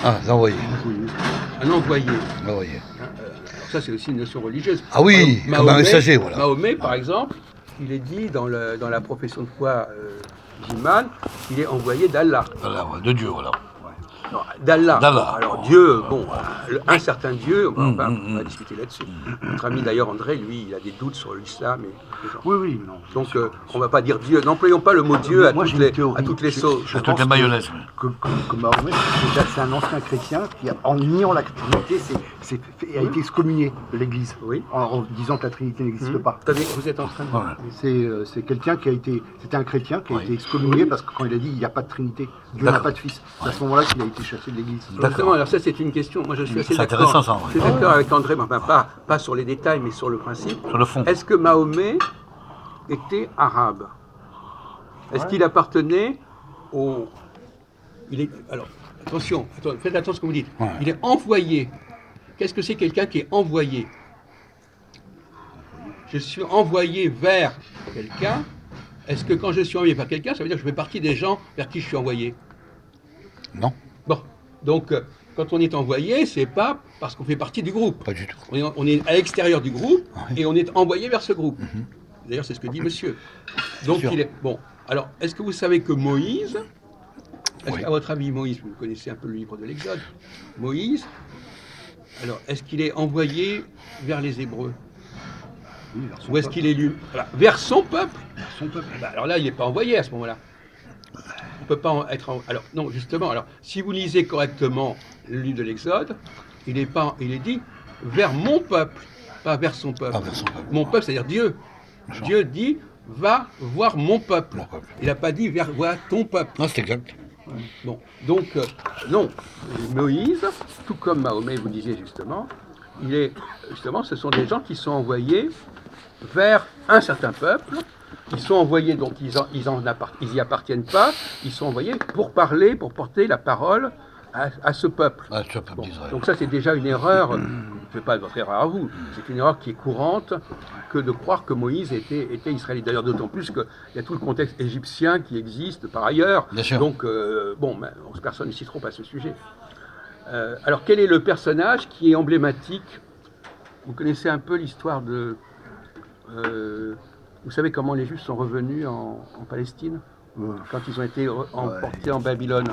Ah, l'envoyé. Un envoyé. L'envoyé. Alors ça, c'est aussi une notion religieuse. Ah oui, comme un messager, voilà. Mahomet, par exemple, il est dit dans la profession de foi musulmane, il est envoyé d'Allah. Voilà, ouais, de Dieu, voilà. Non, d'Allah. d'Allah. Alors Dieu, bon, un certain Dieu, on va discuter là-dessus. Notre ami d'ailleurs André, lui, il a des doutes sur l'islam et les gens. Oui, non. Donc on ne va pas dire Dieu, n'employons pas le mot Dieu à toutes les sauces. À toutes les mayonnaises. Que Mahomet, c'est un ancien chrétien qui, en niant la Trinité, a été excommunié de l'Église, Oui. en disant que la Trinité n'existe pas. Attendez, vous êtes en train de... C'est quelqu'un qui a été, c'était un chrétien qui a été excommunié parce que quand il a dit il n'y a pas de Trinité, Dieu n'a pas de fils. C'est à ce moment-là qu'il a été chassé de l'Église. Justement, alors ça c'est une question, moi je suis assez C'est d'accord. intéressant, ça, Je suis d'accord avec André, mais enfin, pas sur les détails, mais sur le principe. Sur le fond. Est-ce que Mahomet était arabe? Est-ce qu'il appartenait au... Alors, attention, faites attention à ce que vous dites. Ouais. Il est envoyé. Qu'est-ce que c'est quelqu'un qui est envoyé? Je suis envoyé vers quelqu'un. Est-ce que quand je suis envoyé vers quelqu'un, ça veut dire que je fais partie des gens vers qui je suis envoyé? Non, Bon, donc quand on est envoyé, c'est pas parce qu'on fait partie du groupe. pas du tout. On est à l'extérieur du groupe Oui. et on est envoyé vers ce groupe. D'ailleurs, c'est ce que dit monsieur. Donc Sûr. il est... Bon, alors, est-ce que vous savez que Moïse, Oui. à votre avis, Moïse, vous connaissez un peu le livre de l'Exode, Moïse, alors, est-ce qu'il est envoyé vers les Hébreux? Oui, vers son Ou est-ce peuple. qu'il est lu vers son peuple? Vers son peuple. Ben, alors là, il n'est pas envoyé à ce moment-là. On ne peut pas être... Alors, non, justement, alors, si vous lisez correctement le livre de l'Exode, il est dit vers mon peuple, pas vers son peuple. Pas vers son peuple. Mon peuple, c'est-à-dire Dieu. Dieu dit, va voir mon peuple. Mon peuple. Il n'a pas dit, voir ton peuple. Non, c'est exact. Bon, donc, non. Moïse, tout comme Mahomet, vous disiez justement, ce sont des gens qui sont envoyés vers un certain peuple. Ils sont envoyés, donc ils y appartiennent pas. Ils sont envoyés pour parler, pour porter la parole à ce peuple. Ah, tu as pas Bon, d'Israël. donc ça, c'est déjà une erreur. Ce n'est pas votre erreur à vous. C'est une erreur qui est courante que de croire que Moïse était israélite. D'ailleurs, d'autant plus qu'il y a tout le contexte égyptien qui existe par ailleurs. Bien sûr. Donc, personne ne s'y trompe à ce sujet. Alors, quel est le personnage qui est emblématique? Vous connaissez un peu l'histoire de... vous savez comment les Juifs sont revenus en Palestine quand ils ont été emportés en Babylone?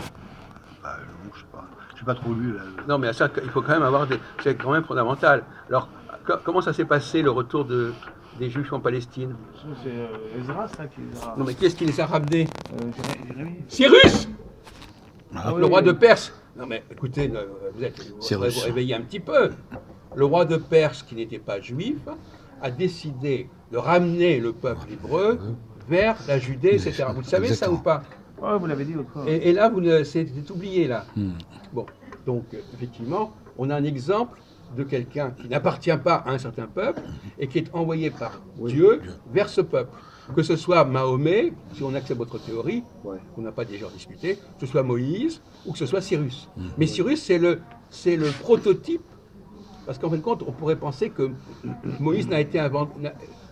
Bah, non, je sais pas. J'ai pas trop lu. Non, mais ça, il faut quand même avoir des... C'est quand même fondamental. Alors, comment ça s'est passé, le retour des Juifs en Palestine? C'est Ezra, ça, qui les a... Non, mais qui est-ce qui les a ramenés? Jérémie. Cyrus, Ah le oui, roi oui. de Perse. Non, mais écoutez, vous Cyrus. vous réveillez un petit peu. Le roi de Perse, qui n'était pas juif, a décidé de ramener le peuple hébreu vers la Judée, etc. Vous le savez, ça ou pas? Ouais, vous l'avez dit l'autre fois. Et là, c'est oublié, là. Bon, donc, effectivement, on a un exemple de quelqu'un qui n'appartient pas à un certain peuple et qui est envoyé par Dieu vers ce peuple. Que ce soit Mahomet, si on accepte votre théorie, qu'on n'a pas déjà discuté, que ce soit Moïse ou que ce soit Cyrus. Mais Cyrus, c'est le prototype, parce qu'en fin de compte, on pourrait penser que Moïse n'a été inventé...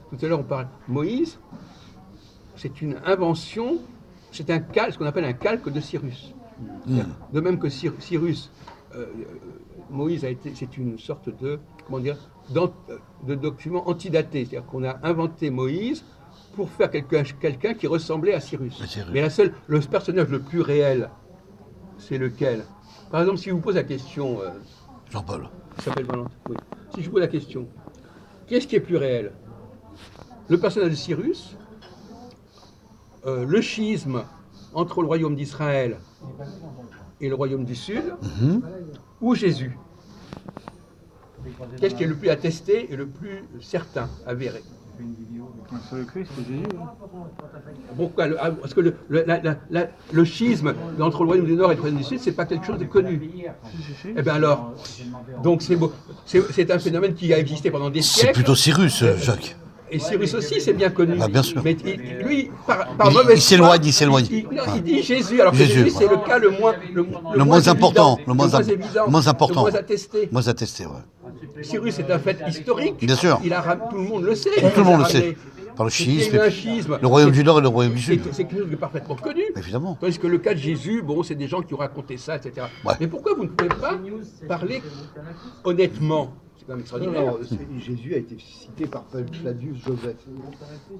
Tout à l'heure, on parle... Moïse, c'est une invention, c'est ce qu'on appelle un calque de Cyrus. De même que Cyrus, Moïse c'est une sorte de, de document antidaté. C'est-à-dire qu'on a inventé Moïse pour faire quelqu'un qui ressemblait à Cyrus. Mais le personnage le plus réel, c'est lequel? Par exemple, si je vous pose la question, Jean-Paul. il s'appelle Valentin. Oui. Si je vous pose la question, qu'est-ce qui est plus réel? Le personnage de Cyrus, le schisme entre le royaume d'Israël et le royaume du Sud, ou Jésus? Qu'est-ce qui est le plus attesté et le plus certain, avéré? Sur le Christ, c'est Jésus. Hein. Pourquoi? Parce que le schisme entre le royaume du Nord et le royaume du Sud, c'est pas quelque chose de connu. Eh bien alors, donc c'est un phénomène qui a existé pendant des C'est siècles. plutôt Cyrus, Jacques. Et Cyrus aussi, c'est bien connu. Ah, bien sûr. Mais lui, par mauvaise Il s'éloigne, foi, il s'éloigne. Il dit Jésus, alors que Jésus, Jésus, c'est le cas le moins important, évident, le moins important. le moins attesté. Moins attesté, ouais. Cyrus est un fait historique. Bien sûr. Tout le monde le sait. Tout le monde le sait. Par le C'est qu'il y a schisme. eu un schisme. Le royaume du Nord et le royaume du C'est Sud. quelque chose de parfaitement connu. Évidemment. Tandis que le cas de Jésus, bon, c'est des gens qui ont raconté ça, etc. Ouais. Mais pourquoi vous ne pouvez pas parler honnêtement? C'est quand même extraordinaire. Non, Jésus a été cité par Flavius Joseph.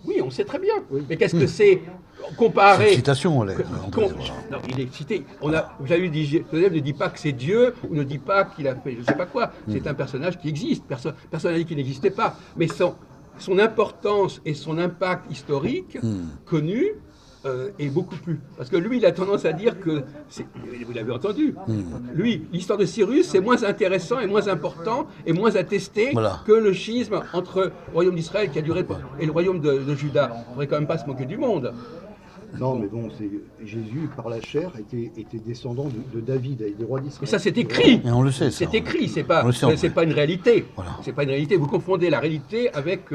Oui, on sait très bien. Mais qu'est-ce que c'est C'est une comparé citation, on con- Non, il est cité. J'avais dit, Joseph ne dit pas que c'est Dieu, ou ne dit pas qu'il a fait je ne sais pas quoi. C'est un personnage qui existe. Personne n'a dit qu'il n'existait pas. Mais son importance et son impact historique, connu, est beaucoup plus. Parce que lui, il a tendance à dire que, vous l'avez entendu, lui, l'histoire de Cyrus, c'est moins intéressant et moins important et moins attesté Voilà. que le schisme entre le royaume d'Israël qui a duré et le royaume de Juda. On ne devrait quand même pas se moquer du monde. Non, mais bon, Jésus, par la chair, était descendant de David et des rois d'Israël. Mais ça, c'est écrit. Et on le sait, ça. C'est écrit, c'est On le sait, en c'est vrai. pas une réalité. Voilà. C'est pas une réalité. Vous confondez la réalité avec,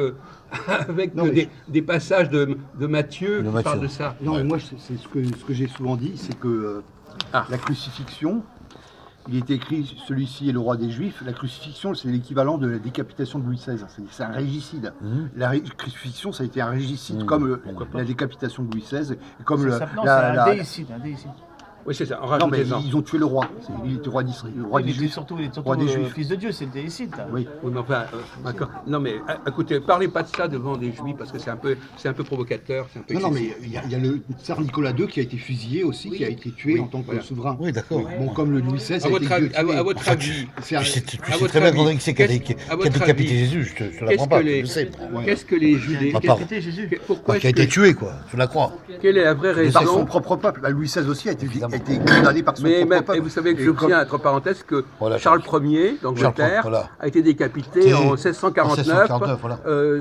avec Non, mais des passages de Matthieu De qui Matthieu. parlent de ça. Non, mais moi, c'est ce que j'ai souvent dit, c'est que Ah. la crucifixion, il est écrit, celui-ci est le roi des Juifs, la crucifixion, c'est l'équivalent de la décapitation de Louis XVI, c'est un régicide. La crucifixion, ça a été un régicide comme la décapitation de Louis XVI, et comme Non, c'est un déicide, un déicide. Oui, c'est ça. En Non, mais rajoutez-en. ils ont tué le roi, il était roi d'Israël, le roi Il des était Juifs. surtout, Roi des le Juifs. fils de Dieu, c'est le déicide. là. Oui. Oui, mais enfin, d'accord. Non, mais écoutez, parlez pas de ça devant des juifs parce que c'est un peu provocateur, c'est un peu Non, mais excessif. il y a le tsar Nicolas II qui a été fusillé aussi, qui a été tué Oui, en tant que voilà. souverain. Oui, d'accord. Bon, comme le Louis XVI À a votre été avis, tué. à votre avis, C'est un- Tu sais à très votre bien avis, qu'on qui c'est qui a qu'est-ce- à votre décapité avis, Jésus, je te qu'est-ce l'apprends que pas, les- je le sais. qu'est-ce que les Judéens, Ah, Qui a pardon. pété Jésus. pourquoi Qui a est-ce été que- tué, quoi, sous la croix. quelle est la vraie Par son raison? propre peuple. Bah, Louis XVI aussi a été Évidemment. condamné par son Mais propre même, peuple. et vous savez que Et je comme- tiens entre parenthèses que Voilà, Charles Charles. Ier d'Angleterre voilà. a été décapité C'est- en 1649, en 1649, voilà.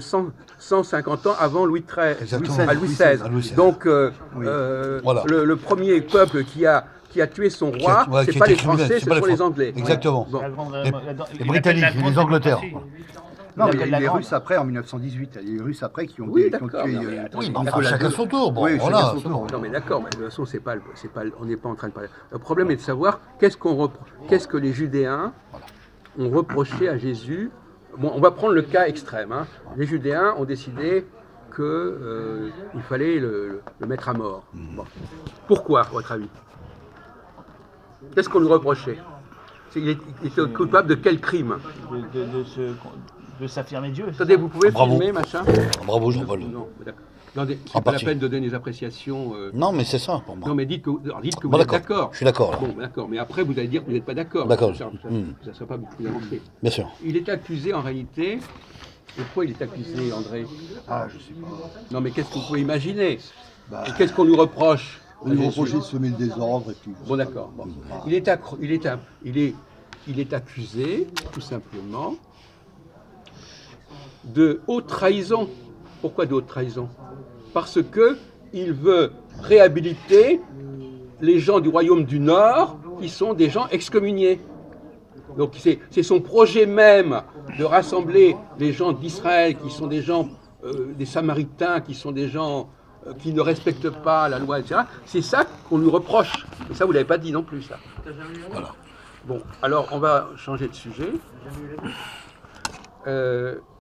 150 ans avant Louis XIII, Exactement. à Louis XVI. À Louis XVI. Donc Voilà. le premier peuple qui a tué son roi, voilà, c'est qui pas a les été criminel, Français, c'est ce pas sont les les Français. Anglais. Exactement. Bon. La grande- Les il appelle Britanniques, la grande les Angleterres. démocratie. Non, mais Il il y a eu appelle les la Russes après, en 1918. Il y a eu les Russes après qui ont, Oui, qui ont d'accord, tué non, mais attendez, Oui, mais enfin, Nicolas chacun II. son tour. Bon, Oui, chacun voilà. son tour. Non mais d'accord, mais de toute façon on n'est pas en train de parler. Le problème est de savoir qu'est-ce que les Judéens ont reproché à Jésus. Bon, on va prendre le cas extrême. Hein. Les Judéens ont décidé que il fallait le mettre à mort. Bon. Pourquoi, à votre avis? Qu'est-ce qu'on lui reprochait? Il était coupable de quel crime? De s'affirmer Dieu. Attendez, vous pouvez Bravo. filmer, machin? Bravo, Jean-Paul. Non, d'accord. C'est En pas la partie. peine de donner des appréciations. Non, mais c'est ça, pour moi. Non, mais dites que vous Bon, êtes d'accord. d'accord. Je suis d'accord, là. Bon, d'accord. Mais après, vous allez dire que vous n'êtes pas d'accord. D'accord. Ça ne sera pas beaucoup plus avancé. Bien sûr. Il est accusé, en réalité. Et pourquoi il est accusé, André? Ah, je sais pas. Non, mais qu'est-ce que vous pouvez imaginer? Bah, Et qu'est-ce qu'on lui reproche? on lui reprochait de semer le désordre et puis. Bon, d'accord. Bon. Il est accusé, tout simplement, de haute trahison. Pourquoi de haute trahison? Parce que il veut réhabiliter les gens du royaume du Nord qui sont des gens excommuniés. Donc c'est son projet même de rassembler les gens d'Israël qui sont des gens, des Samaritains, qui sont des gens qui ne respectent pas la loi, etc. C'est ça qu'on lui reproche. Et ça, vous ne l'avez pas dit non plus, ça. Voilà. Bon, alors on va changer de sujet.